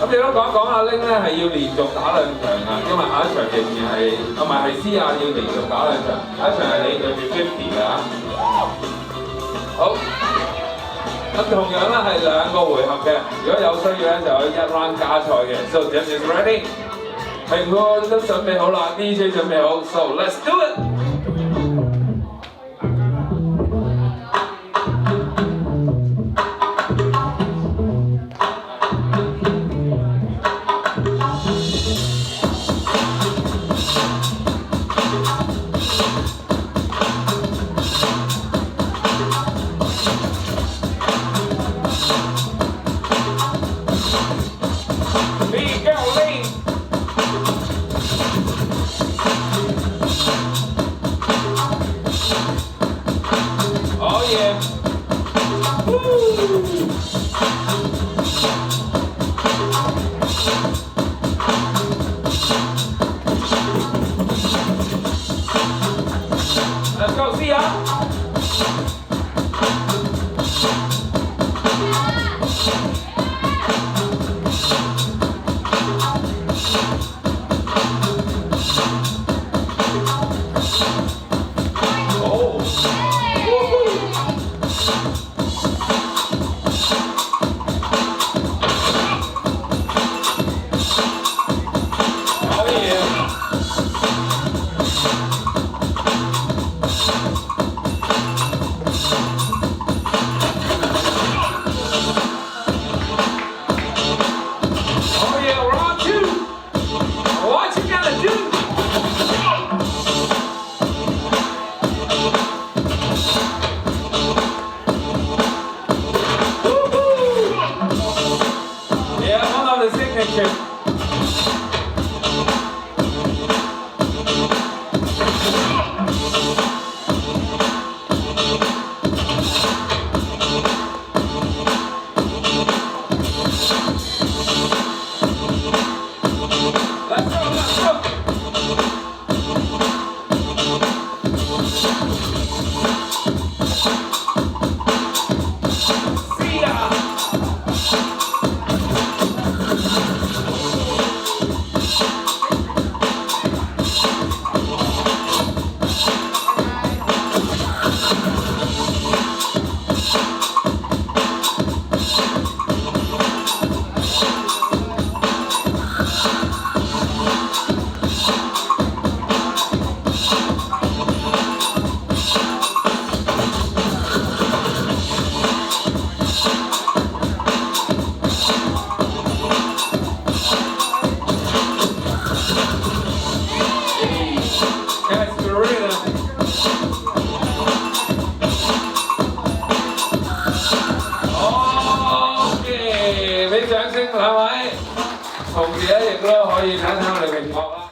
咁亦都講一講阿拎咧係要連續打2場啊，因為下一場仍然係唔係思亞要連續打2場，下一場係你對住 50㗎。好，咁同樣咧係2個回合嘅，如果有需要咧就可以1 round 加賽嘅。So this is ready， 評判都準備好啦 ，DJ 準備好 ，So let's do it。Let's go, see ya! Signature. Let's go, let's go. See ya. OK， 俾掌聲兩位，同時咧亦都可以睇睇我哋屏幕啦。